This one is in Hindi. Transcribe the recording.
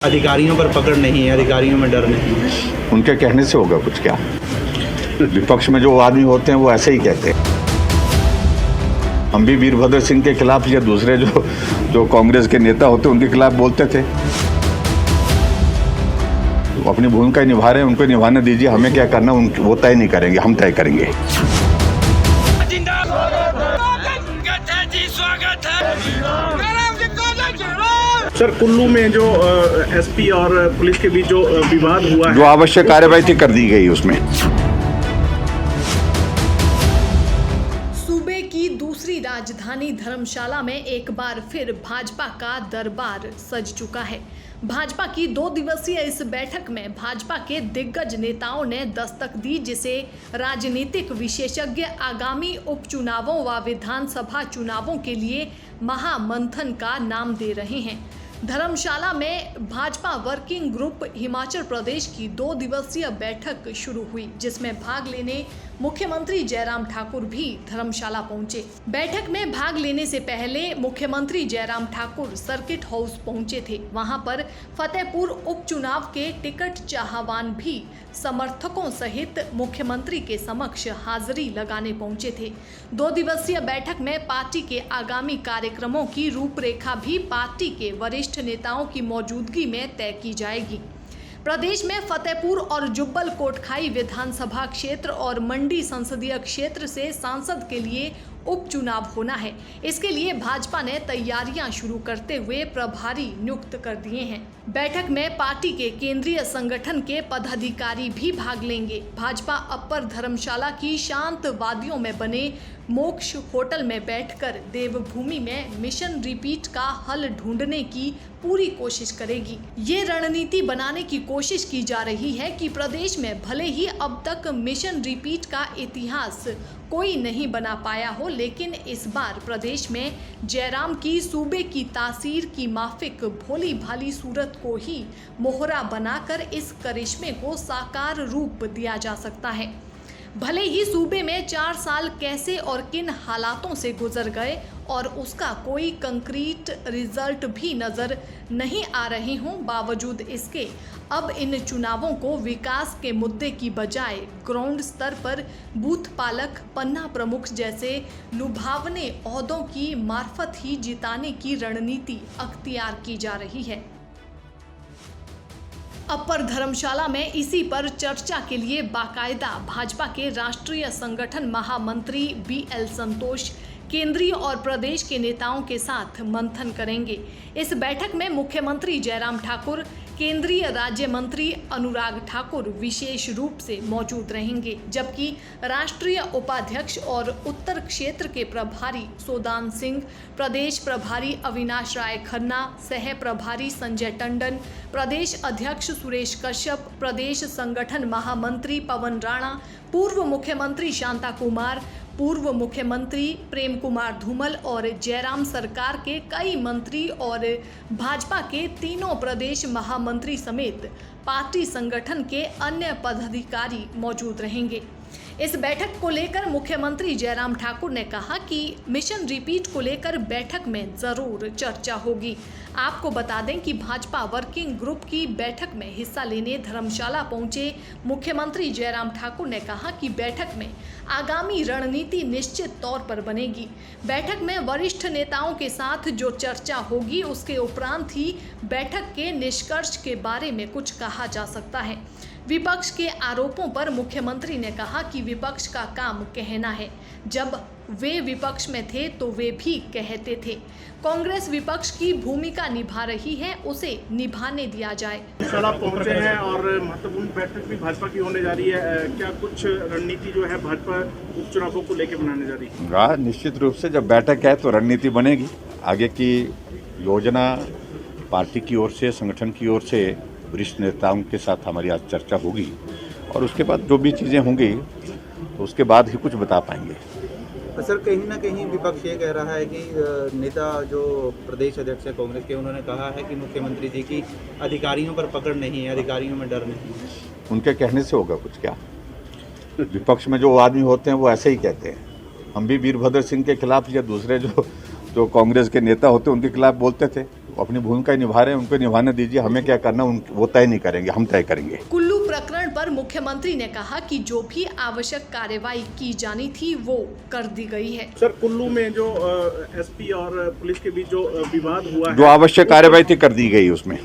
अधिकारियों पर पकड़ नहीं है, अधिकारियों में डर नहीं है। उनके कहने से होगा कुछ क्या? विपक्ष में जो आदमी होते हैं वो ऐसे ही कहते हैं। हम भी वीरभद्र सिंह के खिलाफ या दूसरे जो कांग्रेस के नेता होते हैं उनके खिलाफ बोलते थे। वो अपनी भूमिका निभा रहे हैं, उनको निभाने दीजिए। हमें क्या करना वो तय नहीं करेंगे, हम तय करेंगे। सर, कुल्लू में जो एसपी और पुलिस के बीच जो विवाद हुआ है, जो आवश्यक कार्यवाही थी कर दी गई उसमें। सूबे की दूसरी राजधानी धर्मशाला में एक बार फिर भाजपा का दरबार सज चुका है। भाजपा की 2 दिवसीय इस बैठक में भाजपा के दिग्गज नेताओं ने दस्तक दी, जिसे राजनीतिक विशेषज्ञ आगामी उपचुनावों व विधानसभा चुनावों के लिए महामंथन का नाम दे रहे हैं। धर्मशाला में भाजपा वर्किंग ग्रुप हिमाचल प्रदेश की 2 दिवसीय बैठक शुरू हुई, जिसमें भाग लेने मुख्यमंत्री जयराम ठाकुर भी धर्मशाला पहुंचे। बैठक में भाग लेने से पहले मुख्यमंत्री जयराम ठाकुर सर्किट हाउस पहुंचे थे। वहां पर फतेहपुर उपचुनाव के टिकट चाहवान भी समर्थकों सहित मुख्यमंत्री के समक्ष हाजिरी लगाने पहुंचे थे। 2 दिवसीय बैठक में पार्टी के आगामी कार्यक्रमों की रूपरेखा भी पार्टी के वरिष्ठ नेताओं की मौजूदगी में तय की जाएगी। प्रदेश में फतेहपुर और जुब्बल कोटखाई विधानसभा क्षेत्र और मंडी संसदीय क्षेत्र से सांसद के लिए उपचुनाव होना है। इसके लिए भाजपा ने तैयारियां शुरू करते हुए प्रभारी नियुक्त कर दिए हैं। बैठक में पार्टी के केंद्रीय संगठन के पदाधिकारी भी भाग लेंगे। भाजपा अपर धर्मशाला की शांत वादियों में बने मोक्ष होटल में बैठकर देवभूमि में मिशन रिपीट का हल ढूंढने की पूरी कोशिश करेगी। ये रणनीति बनाने की कोशिश की जा रही है कि प्रदेश में भले ही अब तक मिशन रिपीट का इतिहास कोई नहीं बना पाया हो, लेकिन इस बार प्रदेश में जयराम की सूबे की तासीर की माफिक भोली भाली सूरत को ही मोहरा बनाकर इस करिश्मे को साकार रूप दिया जा सकता है। भले ही सूबे में 4 साल कैसे और किन हालातों से गुजर गए और उसका कोई कंक्रीट रिजल्ट भी नजर नहीं आ रहे हों, बावजूद इसके अब इन चुनावों को विकास के मुद्दे की बजाय ग्राउंड स्तर पर बूथ पालक, पन्ना प्रमुख जैसे लुभावने ओहदों की मार्फत ही जिताने की रणनीति अख्तियार की जा रही है। अपर धर्मशाला में इसी पर चर्चा के लिए बाकायदा भाजपा के राष्ट्रीय संगठन महामंत्री BL संतोष केंद्रीय और प्रदेश के नेताओं के साथ मंथन करेंगे। इस बैठक में मुख्यमंत्री जयराम ठाकुर, केंद्रीय राज्य मंत्री अनुराग ठाकुर विशेष रूप से मौजूद रहेंगे, जबकि राष्ट्रीय उपाध्यक्ष और उत्तर क्षेत्र के प्रभारी सोदान सिंह, प्रदेश प्रभारी अविनाश राय खन्ना, सह प्रभारी संजय टंडन, प्रदेश अध्यक्ष सुरेश कश्यप, प्रदेश संगठन महामंत्री पवन राणा, पूर्व मुख्यमंत्री शांता कुमार, पूर्व मुख्यमंत्री प्रेम कुमार धूमल और जयराम सरकार के कई मंत्री और भाजपा के 3 प्रदेश महामंत्री समेत पार्टी संगठन के अन्य पदाधिकारी मौजूद रहेंगे। इस बैठक को लेकर मुख्यमंत्री जयराम ठाकुर ने कहा कि मिशन रिपीट को लेकर बैठक में जरूर चर्चा होगी। आपको बता दें कि भाजपा वर्किंग ग्रुप की बैठक में हिस्सा लेने धर्मशाला पहुंचे मुख्यमंत्री जयराम ठाकुर ने कहा कि बैठक में आगामी रणनीति निश्चित तौर पर बनेगी। बैठक में वरिष्ठ नेताओं के साथ जो चर्चा होगी उसके उपरांत ही बैठक के निष्कर्ष के बारे में कुछ कहा जा सकता है। विपक्ष के आरोपों पर मुख्यमंत्री ने कहा कि विपक्ष का काम कहना है। जब वे विपक्ष में थे तो वे भी कहते थे। कांग्रेस विपक्ष की भूमिका निभा रही है, उसे निभाने दिया जाए। धर्मशाला पहुंचे हैं और महत्वपूर्ण बैठक भी भाजपा की होने जा रही है। क्या कुछ रणनीति जो है भाजपा उपचुनावों को लेकर बनाने जा रही है? निश्चित रूप से जब बैठक है तो रणनीति बनेगी। आगे की योजना पार्टी की ओर से, संगठन की ओर से वरिष्ठ नेताओं के साथ हमारी आज चर्चा होगी और उसके बाद जो भी चीज़ें होंगी तो उसके बाद ही कुछ बता पाएंगे। सर, कहीं ना कहीं विपक्ष ये कह रहा है कि नेता जो प्रदेश अध्यक्ष है कांग्रेस के, उन्होंने कहा है कि मुख्यमंत्री जी की अधिकारियों पर पकड़ नहीं है, अधिकारियों में डर नहीं है। उनके कहने से होगा कुछ क्या? विपक्ष में जो आदमी होते हैं वो ऐसे ही कहते हैं। हम भी वीरभद्र सिंह के खिलाफ या दूसरे जो कांग्रेस के नेता होते हैं उनके खिलाफ बोलते थे। अपनी भूमिका निभा रहे हैं, उनको निभाने दीजिए। हमें क्या करना वो तय नहीं करेंगे, हम तय करेंगे। कुल्लू प्रकरण पर मुख्यमंत्री ने कहा कि जो भी आवश्यक कार्रवाई की जानी थी वो कर दी गई है। सर, कुल्लू में जो एसपी और पुलिस के बीच जो विवाद हुआ जो है, आवश्यक कार्रवाई थी कर दी गई उसमें।